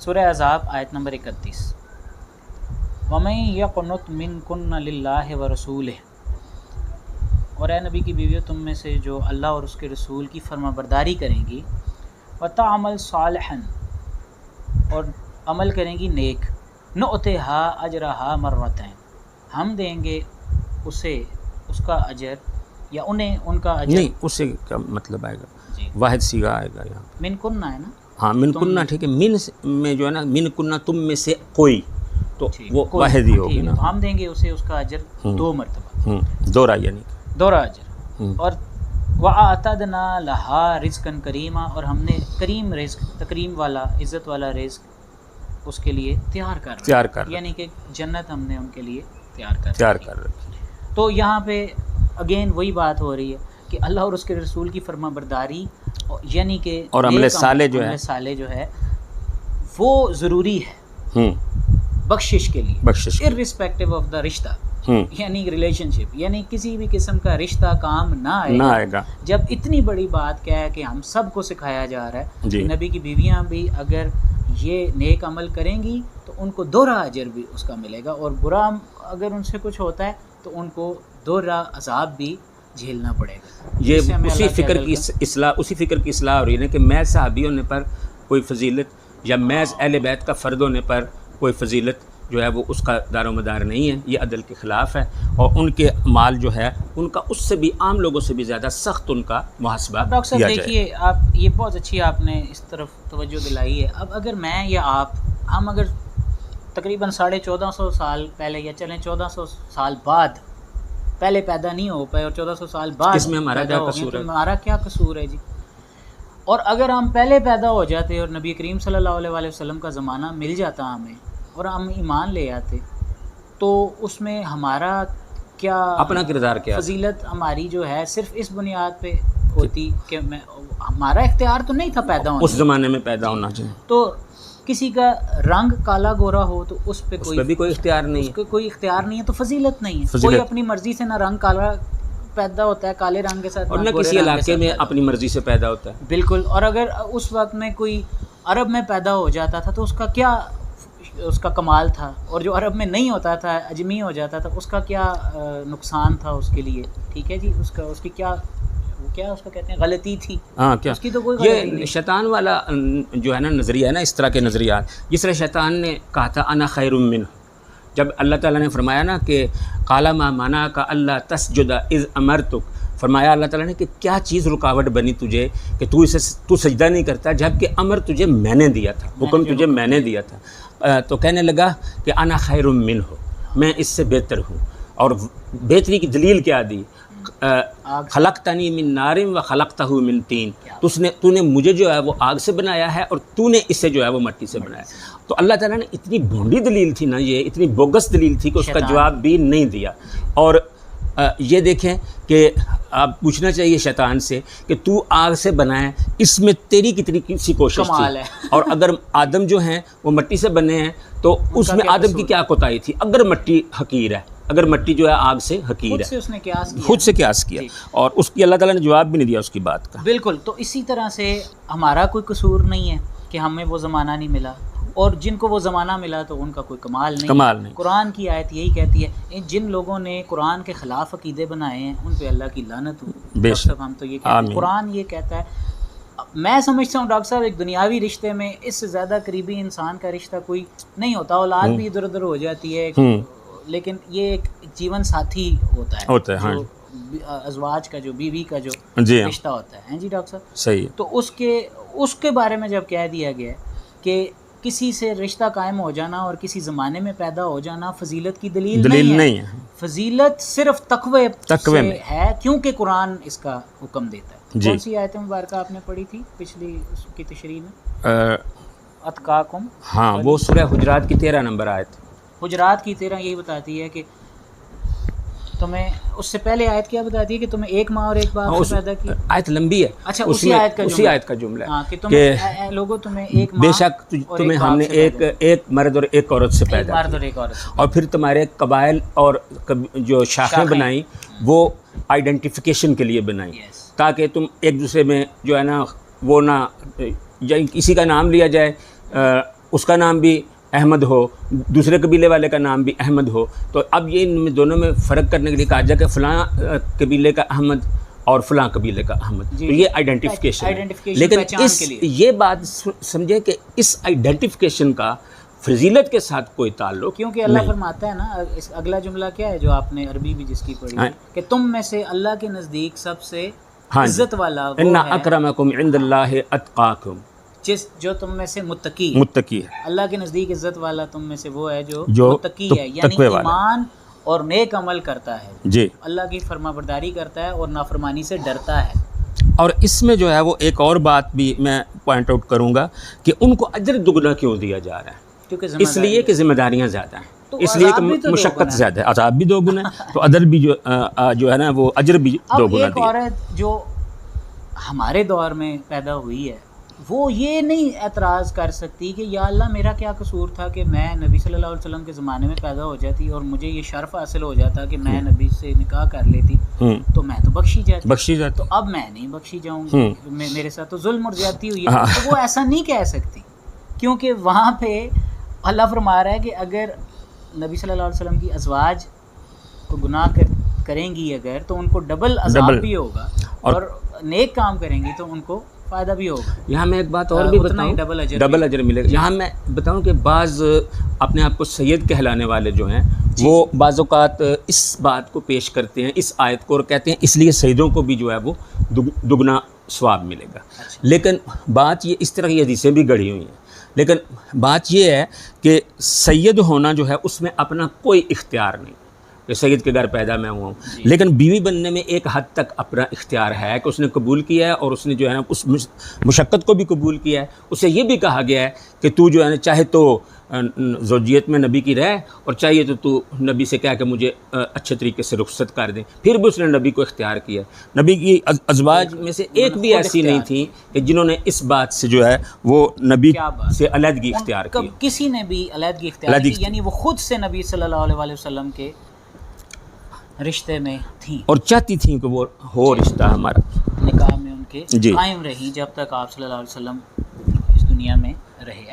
سورہ احزاب آیت نمبر 31، وَمَن يَقْنُتْ مِنكُنَّ لِلَّهِ وَرَسُولِهِ، اور اے نبی کی بیویوں تم میں سے جو اللہ اور اس کے رسول کی فرما برداری کریں گی، وَتَعْمَلْ صَالِحًا، اور عمل کریں گی نیک، نُؤْتِهَا أَجْرَهَا مَرَّتَيْن، ہم دیں گے اسے اس کا اجر، یا انہیں ان کا اجر نہیں، اسے کیا مطلب آئے گا؟ جی واحد صیغہ آئے گا یہاں پہ. من کنہ ہے نا، ہاں من کنہ ٹھیک ہے، من میں جو ہے نا من کنہ تم میں سے کوئی، تو وہ واحد ہی ہوگی نا. تو ہم دیں گے اسے اس کا اجر 2 مرتبہ، دورہ یعنی دورہ اجر. اور وَأَعْتَدْنَا لَهَا رِزْقًا كَرِيمًا، اور ہم نے کریم رزق، تکریم والا، عزت والا رزق اس کے لیے تیار کر یعنی کہ جنت ہم نے ان کے لیے تیار کر رکھی. تو یہاں پہ اگین وہی بات ہو رہی ہے کہ اللہ اور اس کے رسول کی فرما برداری، یعنی کہ اور عمل صالح جو ہے وہ ضروری ہے بخشش کے لیے، irrespective of the رشتہ، یعنی ریلیشن شپ، یعنی کسی بھی قسم کا رشتہ کام نہ آئے گا جب اتنی بڑی بات کیا ہے کہ ہم سب کو سکھایا جا رہا ہے کہ نبی کی بیویاں بھی اگر یہ نیک عمل کریں گی تو ان کو دوہرا اجر بھی اس کا ملے گا، اور برا اگر ان سے کچھ ہوتا ہے تو ان کو دوہرا عذاب بھی جھیلنا پڑے گا. یہ اسی فکر کی اصلاح ہو رہی ہے کہ محض صحابی ہونے پر کوئی فضیلت یا محض اہل بیت کا فرد ہونے پر کوئی فضیلت جو ہے وہ اس کا دار و مدار نہیں ہے، یہ عدل کے خلاف ہے، اور ان کے مال جو ہے ان کا اس سے بھی عام لوگوں سے بھی زیادہ سخت ان کا محاسبہ ڈاکٹر صاحب کیا جائے. دیکھیے آپ، یہ بہت اچھی آپ نے اس طرف توجہ دلائی ہے. اب اگر میں یا آپ، ہم اگر تقریباً 1450 سال پہلے، یا چلیں 1400 سال بعد، پہلے پیدا نہیں ہو پائے اور 1400 سال بعد اس میں ہمارا کیا قصور ہے؟ ہمارا کیا قصور ہے جی؟ اور اگر ہم پہلے پیدا ہو جاتے اور نبی کریم صلی اللہ علیہ وسلم کا زمانہ مل جاتا ہمیں اور ہم ایمان لے آتے، تو اس میں ہمارا کیا اپنا کردار کیا؟ فضیلت ہماری جو ہے صرف اس بنیاد پہ ہوتی کہ ہمارا اختیار تو نہیں تھا پیدا ہونے، اس زمانے میں پیدا ہونا چاہیے. تو کسی کا رنگ کالا گورا ہو تو اس پہ کوئی اختیار نہیں، اس کو کوئی اختیار نہیں ہے، تو فضیلت نہیں ہے. کوئی اپنی مرضی سے نہ رنگ کالا پیدا ہوتا ہے کالے رنگ کے ساتھ، اور نہ کسی علاقے میں اپنی مرضی سے پیدا ہوتا ہے. بالکل. اور اگر اس وقت میں کوئی عرب میں پیدا ہو جاتا تھا تو اس کا کیا اس کا کمال تھا، اور جو عرب میں نہیں ہوتا تھا، اجمی ہو جاتا تھا، اس کا کیا نقصان تھا اس کے لیے. ٹھیک ہے جی، اس کی کیا اس کو کہتے ہیں غلطی تھی. ہاں کیا اس کی تو کوئی غلطی یہ نہیں. شیطان والا جو ہے نا نظریہ ہے نا، اس طرح کے نظریات، جس طرح شیطان نے کہا تھا انا خیر منہ، جب اللہ تعالیٰ نے فرمایا نا کہ قال ما منعک الا تسجد اذ امرتک، فرمایا اللہ تعالیٰ نے کہ کیا چیز رکاوٹ بنی تجھے کہ تو سجدہ نہیں کرتا جب کہ امر تجھے میں نے دیا تھا، حکم تجھے میں نے دیا تھا. تو کہنے لگا کہ انا خیر منہ، میں اس سے بہتر ہوں. اور بہتری کی دلیل کیا دی؟ خلقتنی من نار و خلقتہ من طین، تو نے مجھے جو ہے وہ آگ سے بنایا ہے اور تو نے اسے جو ہے وہ مٹی سے بنایا. تو اللہ تعالیٰ نے اتنی بھونڈی دلیل تھی نا، یہ اتنی بوگس دلیل تھی کہ اس کا جواب بھی نہیں دیا. اور یہ دیکھیں کہ آپ پوچھنا چاہیے شیطان سے کہ تو آگ سے بنائے، اس میں تیری کتنی سی کوشش تھی. اور اگر آدم جو ہیں وہ مٹی سے بنے ہیں تو اس میں آدم کی کیا کوتاہی تھی؟ اگر مٹی حقیر ہے، اگر مٹی جو ہے آگ سے حقیر ہے، خود سے قیاس کیا، اور اس کی اللہ تعالیٰ نے جواب بھی نہیں دیا اس کی بات کا. بالکل. تو اسی طرح سے ہمارا کوئی قصور نہیں ہے کہ ہمیں وہ زمانہ نہیں ملا، اور جن کو وہ زمانہ ملا تو ان کا کوئی کمال نہیں. قرآن کی آیت یہی کہتی ہے جن لوگوں نے قرآن کے خلاف عقیدے بنائے ہیں ان پہ اللہ کی لعنت ہو. بے شک ہم تو یہ کہتے ہیں، قرآن یہ کہتا ہے. میں سمجھتا ہوں ڈاکٹر صاحب ایک دنیاوی رشتے میں اس سے زیادہ قریبی انسان کا رشتہ کوئی نہیں ہوتا. اولاد بھی ادھر ادھر ہو جاتی ہے، لیکن یہ ایک جیون ساتھی ہوتا ہے، جو ازواج کا، جو بیوی کا جو رشتہ ہوتا ہے. جی ڈاکٹر صاحب صحیح. تو اس کے بارے میں جب کہہ دیا گیا کہ کسی سے رشتہ قائم ہو جانا اور کسی زمانے میں پیدا ہو جانا فضیلت کی دلیل نہیں ہے. فضیلت صرف تقوی سے ہے، کیونکہ قرآن اس کا حکم دیتا ہے. کون سی آیت مبارکہ آپ نے پڑھی تھی پچھلی اس کی تشریح میں؟ اتقاکم. ہاں وہ سورہ حجرات کی 13 نمبر آیت. حجرات کی 13 یہی بتاتی ہے کہ تمہیں، اس سے پہلے آیت کیا بتاتی ہے کہ تمہیں ایک ماں اور ایک باپ سے پیدا کیا. آیت لمبی ہے. اچھا اسی آیت کا جملہ ہے کہ لوگوں تمہیں ایک ماں، بے شک تمہیں ہم نے ایک مرد اور ایک عورت سے پیدا کیا، اور پھر تمہارے قبائل اور جو شاخیں بنائیں وہ آئیڈینٹیفیکیشن کے لیے بنائیں، تاکہ تم ایک دوسرے میں جو ہے نا وہ نہ کسی کا نام لیا جائے اس کا نام بھی احمد ہو، دوسرے قبیلے والے کا نام بھی احمد ہو، تو اب یہ ان دونوں میں فرق کرنے کے لیے کہا جائے کہ فلاں قبیلے کا احمد اور فلاں قبیلے کا احمد، تو یہ آئیڈینٹیفیکیشن ہے. لیکن یہ بات سمجھے کہ اس آئیڈینٹیفیکیشن کا فضیلت کے ساتھ کوئی تعلق، کیونکہ اللہ فرماتا ہے نا، اگلا جملہ کیا ہے جو آپ نے عربی بھی جس کی پڑھی کہ تم میں سے اللہ کے نزدیک سب سے عزت والا وہ ہے، ان اکرمکم عند اللہ اتقاکم، جو تم میں سے متقی ہے. اللہ کے نزدیک عزت والا تم میں سے وہ ہے جو متقی ہے، یعنی ایمان اور نیک عمل کرتا ہے، جی اللہ کی فرما برداری کرتا ہے اور نافرمانی سے ڈرتا ہے. اور اس میں جو ہے وہ ایک اور بات بھی میں پوائنٹ آؤٹ کروں گا کہ ان کو اجر دگنا کیوں دیا جا رہا ہے؟ اس لیے کہ ذمہ داریاں زیادہ ہیں، اس لیے کہ مشقت زیادہ ہے، عذاب بھی دو گنا ہے، تو ادر بھی جو ہے نا وہ اجر بھی دو گنا دیا. ایک عورت جو ہمارے دور میں پیدا ہوئی ہے وہ یہ نہیں اعتراض کر سکتی کہ یا اللہ میرا کیا قصور تھا کہ میں نبی صلی اللہ علیہ وسلم کے زمانے میں پیدا ہو جاتی اور مجھے یہ شرف حاصل ہو جاتا کہ میں نبی سے نکاح کر لیتی تو میں تو بخشی جاتی، تو اب میں نہیں بخشی جاؤں گی، میرے ساتھ تو ظلم اور زیادتی ہوئی ہے. تو وہ ایسا نہیں کہہ سکتی، کیونکہ وہاں پہ اللہ فرما رہا ہے کہ اگر نبی صلی اللہ علیہ وسلم کی ازواج کو گناہ کریں گی اگر تو ان کو ڈبل عذاب بھی ہوگا، اور نیک کام کریں گی تو ان کو فائدہ بھی ہوگا. یہاں میں ایک بات اور بھی بتاؤں، ڈبل اجر ملے گا. یہاں میں بتاؤں کہ بعض اپنے آپ کو سید کہلانے والے جو ہیں وہ بعض اوقات اس بات کو پیش کرتے ہیں، اس آیت کو، اور کہتے ہیں اس لیے سیدوں کو بھی جو ہے وہ دگنا ثواب ملے گا. لیکن بات یہ، اس طرح کی حدیثیں بھی گڑھی ہوئی ہیں، لیکن بات یہ ہے کہ سید ہونا جو ہے اس میں اپنا کوئی اختیار نہیں کہ سید کے گھر پیدا میں ہوا ہوں، لیکن بیوی بننے میں ایک حد تک اپنا اختیار ہے کہ اس نے قبول کیا ہے، اور اس نے جو ہے نا اس مشقت کو بھی قبول کیا ہے. اسے یہ بھی کہا گیا ہے کہ تو جو ہے نا چاہے تو زوجیت میں نبی کی رہ، اور چاہیے تو نبی سے کہہ کہ مجھے اچھے طریقے سے رخصت کر دیں. پھر بھی اس نے نبی کو اختیار کیا. نبی کی ازواج میں سے ایک بھی ایسی نہیں تھی کہ جنہوں نے اس بات سے جو ہے وہ نبی سے علیحدگی اختیار کی. کسی نے بھی علیحدگی اختیار کی، یعنی وہ خود سے نبی صلی اللہ علیہ وسلم کے رشتے میں تھیں اور چاہتی تھیں کہ وہ ہو رشتہ ہمارا، نکاح میں ان کے قائم رہی جب تک آپ صلی اللہ علیہ وسلم اس دنیا میں رہے.